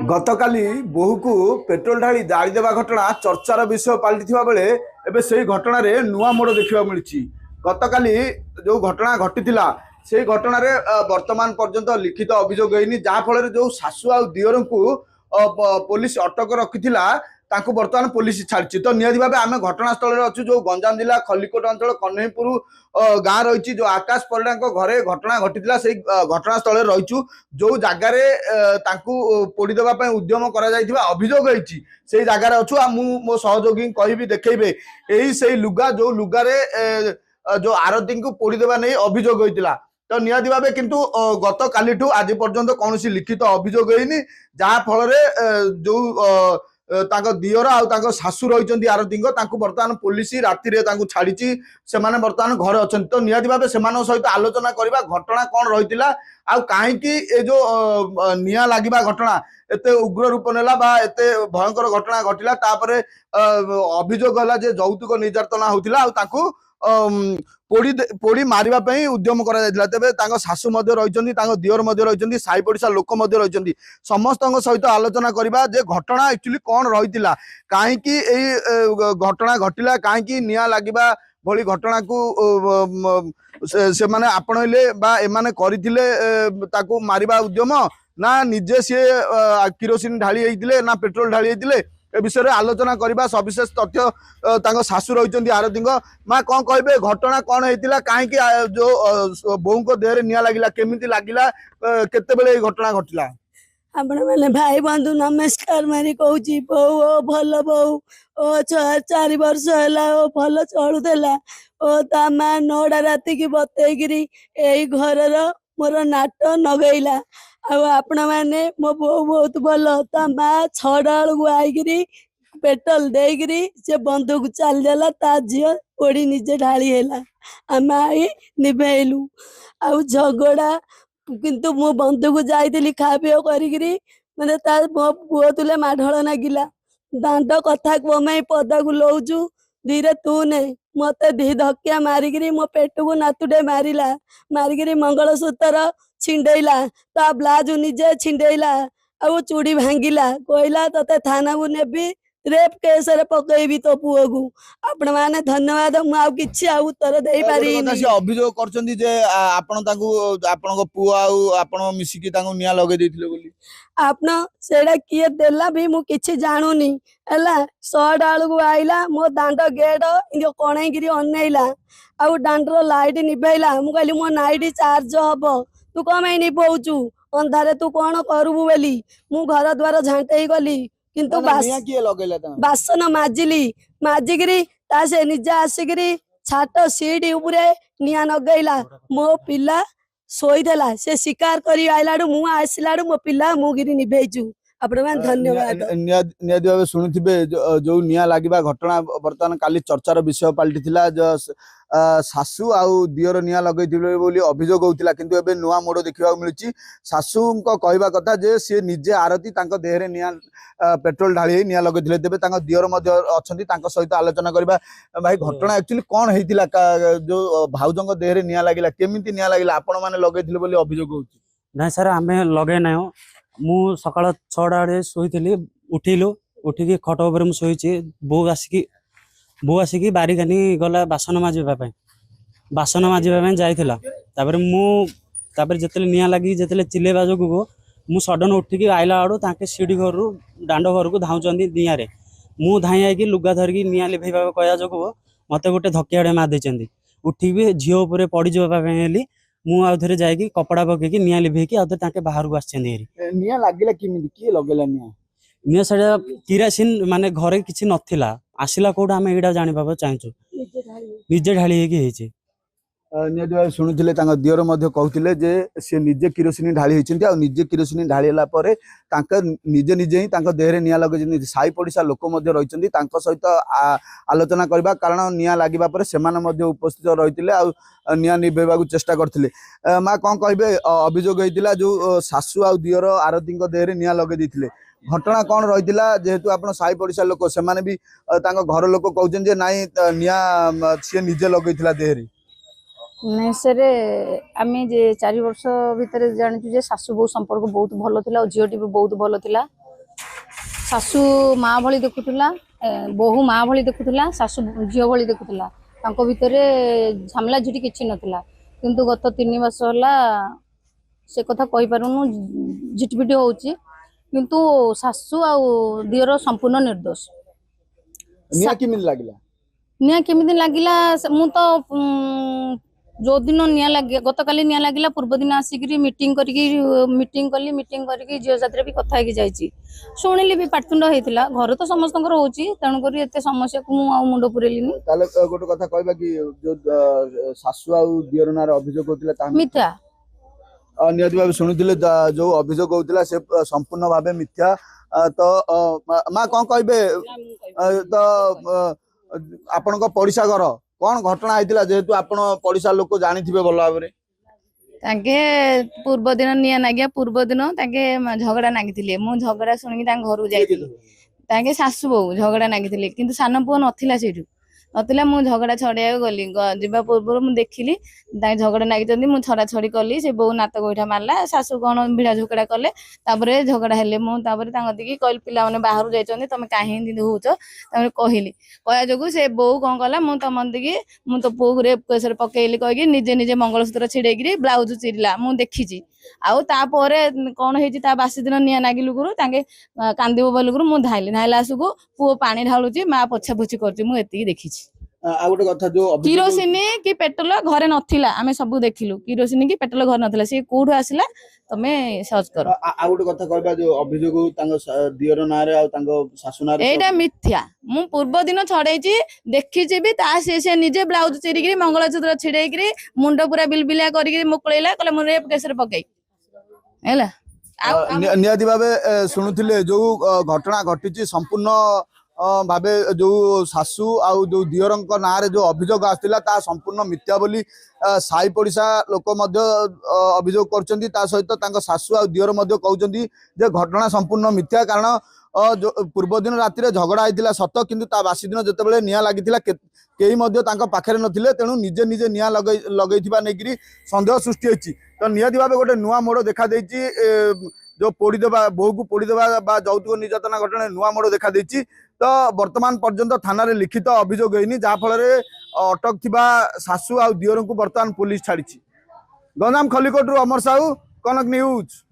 गतकाली बोहू को पेट्रोल ढाली जाली देवा घटना चर्चार विषय पलटि बेले एबे से घटना रे नुआ मोड़ देखा मिली। गतकाली जो घटना घटी से घटना रे वर्तमान पर्यंत लिखित अभियोग होनी जहाँफल जो सासु आ दियर को पुलिस अटक रखी तांको वर्तमान पुलिस छाड़ी। तो निहती भाव आम घटनास्थल अच्छु जो गंजाम जिला खलिकोट अंचल कन्हईपुर गाँ रही जो आकाश परिडा घरे घटना घटी से घटनास्थल रहीचु जो जगार पोड़ीदेवा उद्यम अभियोग से जगार अच्छु मो सहयोगी कहि देखेबे यही से लुगा जो लुगारे जो आरती को पोड़ीदेवा नहीं अभियोग होता। तो निहती भाव किंतु गत काली आज पर्यंत कौन लिखित अभियोग होनी जहाँ फल जो दियर आ सासू रही आरती बर्तमान पुलिस राति छाड़ी से बर्तमान घर अच्छा। तो निहती भाव से सहित आलोचना करवा घटना कौन रही कहीं जो निया लगे घटना एत उग्र रूप नेला एत भयंकर घटना घटला अभियोग है यौतुक निर्यातना होता पोड़ी मारे उद्यम करा तेरे सासू रही दियर रही साई पड़िशा लोक रही समस्त सहित आलोचना करवा जे घटना एक्चुअली कौन रही कहीं घटना घटला कहीं निया लगे भली घटना को से माने आपणले एमाने करथिले ताकू मारिबा उद्यम ना निजे सी किरोसिन ढाली होइतिले ना पेट्रोल ढाली होइतिले ए विषय में आलोचना करवा सविशेष तथ्य सासू रही आरती माँ कौन कहे घटना कौन होता कहीं जो बोऊ को देह निया लगिला केमिति लगिला केते घटना घटला। आपण मैंने भाई बंधु नमस्कार मारी कहूँ बो भल बो ओ 4 वर्ष है भल चलुला ओ ता माँ 9टा राति की बतईकरी यही घर मोर नाट नगैला आपण मैंने मो बो बहुत भल ता माँ 6टा बेलू आई पेट्रोल देकरी से बंधुक चल जाला ता झील पोड़ी निजे ढाली है आम आई निभेलु आ झगड़ा किंतु मो बंधु को जाइली खा पी करी मैंने मो पुओ तुले माढ़ नागिला दांड कथा कमाई पदा को लौचु धीरे तू नहीं मत दी धक्या मारिकी मो पेट को नातुटे मारिला मारिकी मंगलसूत्र छिंडेला ता ब्लाउज निजे छिंडेला आ चूड़ी भांगिला कहला तते थाना को नेबी रेप केस रे पकईबी तो पुओ को आपण माने धन्यवाद मु कि उत्तर दे पारी अभियोग करछंदी जे आपण ताकू आपन पुओ आपण मिसिकी ताकू निया लगे देथिले बोली आपण सेडा किए देला भी मु किछि जानुनी हला 100 डाल को आइला मो दांड गेट इयो कोणे गिरी अनैला आ दांडर लाइट निभैला मु कहली मो नाइट चार्ज हबो तू कमे निभौचु अंधारे तू कोन करबु बेली मु घर द्वार झांटेई गली किंतु बासन माजिली माजिकी से निजे आसिकी छाट सीट उपरे निया नगैला मो पिला शोईला से शिकार कर आइला मु आसला मो पिला मुगिरी निभेचु आपण मैंने धन्यवाद। निहती भाव शुणुवे जो निया लगे घटना बर्तमान काली चर्चार विषय पलटि सासू आउ दियर निया लगे अभियोग होता किंतु एबे नुआ मोड़ देखा मिली सासू कहवा कथा जे सी निजे आरती देहरे निया पेट्रोल ढाली निया लगे तेरे दियर अच्छा सहित आलोचना करवा भाई घटना एक्चुअली कौन होता जो भाउजों देहरे निया लगे केमिति निया लगे आपण मैंने लगे अभियोग हो ना सर आम लगे ना मु सकाळ 6टा बजे शोली उठिलु उठिकी खट उपर मुझे बो आसिकी बारिकानी गला बासन माजिबा बासन माजिबा जाइथिला तापर जिते निया लगी जिते चिल्लेबा जो मु सडन उठिकी आइला आड़ू ताके सीढ़ी घर दांड घर को धाउचंदी निया मु धाई आईकी लुगा धरिकी निया लिभेबा कया जो मते गोटे धक्याड़े मार देचंदी उठिकी झील उपर पड़ जावाई मु आउथरे जाइकी कपड़ा पकेकी निया लिभेकी आउथरे बाहर को आछेंदी निया लागिला किमिति की लगेला निया सेटा किरासिन माने घरे किछि नथिला आसिला कोड आमे एडा जानि बाबा चाहचु निजे ढाली हेकी हेछि। निहती भाव शुणुले दियर कहते जे सी निजे किरोसिनी ढाली होती निजे किरोसिनी ढालीला निजे निजे ही देहरे निया लगे साई पड़िशा लोक रही सहित आलोचना करवा कारण निया लगे से उपस्थित रही निया निभेबा चेष्टा करते। माँ कौन कहे अभियोग होता जो सासू आ दियर आरती देहरे निया लगे देते घटना कौन रही जेहेतु आप साई पड़िशा लोक से भी घर लोक कहते नाई निया सी निजे लगे देहरे नहीं सर आम 4 वर्ष भितर जानचु जे सासू बो संपर्क बहुत भल थिला झीटी भी बहुत भल थिला ଶାଶୁ ମା ଭଳି ଦେଖୁଥିଲା, ବୋହୂ ମା ଭଳି ଦେଖୁଥିଲା, ଶାଶୁ ଝିଅ ଭଳି ଦେଖୁଥିଲା। ତାଙ୍କ ଭିତରେ ଝାମଲା ଝୁଟି କିଛି ନଥିଲା। କିନ୍ତୁ ଗତ 3 ବର୍ଷ ହେଲା ସେ କଥା କହିପାରୁନୁ, ଝିଟିପିଟି ହଉଛି। କିନ୍ତୁ ଶାଶୁ ଆଉ ଦିଅର ସମ୍ପୂର୍ଣ୍ଣ ନିର୍ଦ୍ଦୋଷ। ନିଆଁ କେମିତି ଲାଗିଲା? ନିଆଁ କେମିତି ଲାଗିଲା ମୁଁ ତ ଯୋଉ ଦିନ ନିଆଁ ଲାଗିଲା, ଗତକାଲି ନିଆଁ ଲାଗିଲା ପୂର୍ବ ଦିନ ଆସିକିରି ମିଟିଂ କରିକି ଝିଅ ସାଥିରେ ବି କଥା ହେଇକି ଯାଇଛି। ଶୁଣିଲି ବି ପାଟିତୁଣ୍ଡ ହେଇଥିଲା। ଘରେ ତ ସମସ୍ତଙ୍କର ହଉଛି, ତେଣୁକରି ଏତେ ସମସ୍ୟାକୁ ମୁଁ ଆଉ ମୁଣ୍ଡ ପୁରେଇଲିନି। ତାହେଲେ ଗୋଟେ କଥା କହିବା କି ଯୋଉ ଶାଶୁ ଆଉ ଦିଅର ନାଁରେ ଅଭିଯୋଗ କରୁଥିଲେ ତାହା ମିଥ୍ୟା। ନିହାତି ଭାବେ ଶୁଣିଥିଲେ ଯୋଉ ଅଭିଯୋଗ ହଉଥିଲା ସେ ସମ୍ପୂର୍ଣ୍ଣ ଭାବେ ମିଥ୍ୟା। ତ ମା କଣ କହିବେ? ତ ଆପଣଙ୍କ ପଡିଶା ଘର କଣ ଘଟଣା ହେଇଥିଲା, ଯେହେତୁ ଆପଣ ପଡିଶା ଲୋକ ଜାଣିଥିବେ ଭଲ ଭାବରେ? ତାଙ୍କେ ପୂର୍ବ ଦିନ ନିଆଁ ନାଗିବା ପୂର୍ବ ଦିନ ତାଙ୍କେ ଝଗଡା ନାଗିଥିଲେ। ମୁଁ ଝଗଡା ଶୁଣିକି ତାଙ୍କ ଘରକୁ ଯାଇଥିଲି। ତାଙ୍କେ ଶାଶୁ ବୋହୂ ଝଗଡା ନାଗିଥିଲେ, କିନ୍ତୁ ସାନ ପୁଅ ନଥିଲା ସେଇଠୁ। ନଥିଲା, ମୁଁ ଝଗଡା ଛଡେଇବାକୁ ଗଲି। ଯିବା ପୂର୍ବରୁ ମୁଁ ଦେଖିଲି ତାଙ୍କେ ଝଗଡା ନାଗିଛନ୍ତି। ମୁଁ ଛଡା ଛଡି କଲି। ସେ ବୋହୂ ନାତ ଗୋଇଠା ମାରିଲା, ଶାଶୁ କଣ ଭିଡା ଝଗଡା କଲେ। ତାପରେ ଝଗଡା ହେଲେ। ମୁଁ ତାପରେ ତାଙ୍କ ଦିକି କହିଲି, ପିଲାମାନେ ବାହାରୁ ଯାଇଛନ୍ତି, ତମେ କାହିଁ ଏମିତି ହଉଛ? ତାପରେ କହିଲି, କହିବା ଯୋଗୁ ସେ ବୋହୂ କଣ କଲା, ମୁଁ ତମ ଦିକି ମୁଁ ତ ପୁଅକୁ ରେପ୍ କେସରେ ପକେଇଲି କହିକି ନିଜେ ମଙ୍ଗଳସୂତ୍ର ଛିଡେଇକିରି ବ୍ଲାଉଜ ଚିରିଲା। ମୁଁ ଦେଖିଛି। ଆଉ ତାପରେ କଣ ହେଇଛି, ତା ବାସି ଦିନ ନିଆଁ ନାଗିଲୁଗୁରୁ ତାଙ୍କେ କାନ୍ଦିବ ବୋଲିଗୁରୁ ମୁଁ ଧାଇଲା ଆସୁକୁ ପୁଅ ପାଣି ଢାଳୁଛି, ମା ପୋଛାପୋଛି କରୁଛି। ମୁଁ ଏତିକି ଦେଖିଛି। ଆଉ ଗୋଟେ କଥା, ଯୋଉ କିରୋସିନି କି ପେଟ୍ରୋଲ ଘରେ ନଥିଲା। ଆମେ ସବୁ ଦେଖିଲୁ, କିରୋସିନି କି ପେଟ୍ରୋଲ ଘରେ ନଥିଲା। ସେ କୋଉଠୁ ଆସିଲା ତମେ ସର୍ଚ୍ଚ କର। ଆଉ ଗୋଟେ କଥା କହିବା, ଯୋଉ ଅଭିଯୋଗ ତାଙ୍କ ଦିଅର ନାଁରେ ଆଉ ତାଙ୍କ ଶାଶୁ ନାଁରେ ଏଇଟା ମିଥ୍ୟା। ମୁଁ ପୂର୍ବ ଦିନ ଛଡେଇଛି, ଦେଖିଛି ବି। ତା ସେ ନିଜେ ବ୍ଲାଉଜ ଚିରିକିରି ମଙ୍ଗଳସୂତ୍ର ଛିଡେଇକିରି ମୁଣ୍ଡ ପୁରା ବିଲବିଲିଆ କରିକିରି ମୁକୁଳେଇଲା, କହିଲେ ମୁଁ ରେପ୍ କେସରେ ପକେଇ ହେଲା। ନିହାତି ଭାବେ ଶୁଣୁଥିଲେ ଯୋଉ ଘଟଣା ଘଟିଛି ସମ୍ପୂର୍ଣ୍ଣ ଭାବେ ଯୋଉ ଶାଶୁ ଆଉ ଯୋଉ ଦିଅରଙ୍କ ନାଁରେ ଯୋଉ ଅଭିଯୋଗ ଆସିଥିଲା ତାହା ସମ୍ପୂର୍ଣ୍ଣ ମିଥ୍ୟା ବୋଲି ସାହି ପଡିଶା ଲୋକ ମଧ୍ୟ ଅଭିଯୋଗ କରୁଛନ୍ତି। ତା ସହିତ ତାଙ୍କ ଶାଶୁ ଆଉ ଦିଅର ମଧ୍ୟ କହୁଛନ୍ତି ଯେ ଘଟଣା ସମ୍ପୂର୍ଣ୍ଣ ମିଥ୍ୟା। କାରଣ ପୂର୍ବ ଦିନ ରାତିରେ ଝଗଡା ହେଇଥିଲା ସତ, କିନ୍ତୁ ତା ବାସି ଦିନ ଯେତେବେଳେ ନିଆଁ ଲାଗିଥିଲା କେହି ମଧ୍ୟ ତାଙ୍କ ପାଖରେ ନଥିଲେ। ତେଣୁ ନିଜେ ନିଆଁ ଲଗେଇଥିବା ନେଇକିରି ସନ୍ଦେହ ସୃଷ୍ଟି ହେଇଛି। ତ ନିହାତି ଭାବେ ଗୋଟେ ନୂଆ ମୋଡ ଦେଖାଦେଇଛି। ଯୋଉ ପୋଡ଼ିଦେବା, ବୋହୂକୁ ପୋଡ଼ିଦେବା ବା ଯୌତୁକ ନିର୍ଯାତନା ଘଟଣା ନୂଆ ମୋଡ ଦେଖାଦେଇଛି। ତ ବର୍ତ୍ତମାନ ପର୍ଯ୍ୟନ୍ତ ଥାନାରେ ଲିଖିତ ଅଭିଯୋଗ ହେଇନି, ଯାହାଫଳରେ ଅଟକ ଥିବା ଶାଶୁ ଆଉ ଦିଅରଙ୍କୁ ବର୍ତ୍ତମାନ ପୁଲିସ ଛାଡ଼ିଛି। ଗଞ୍ଜାମ ଖଲିକୋଟରୁ ଅମର ସାହୁ, କନକ ନ୍ୟୁଜ।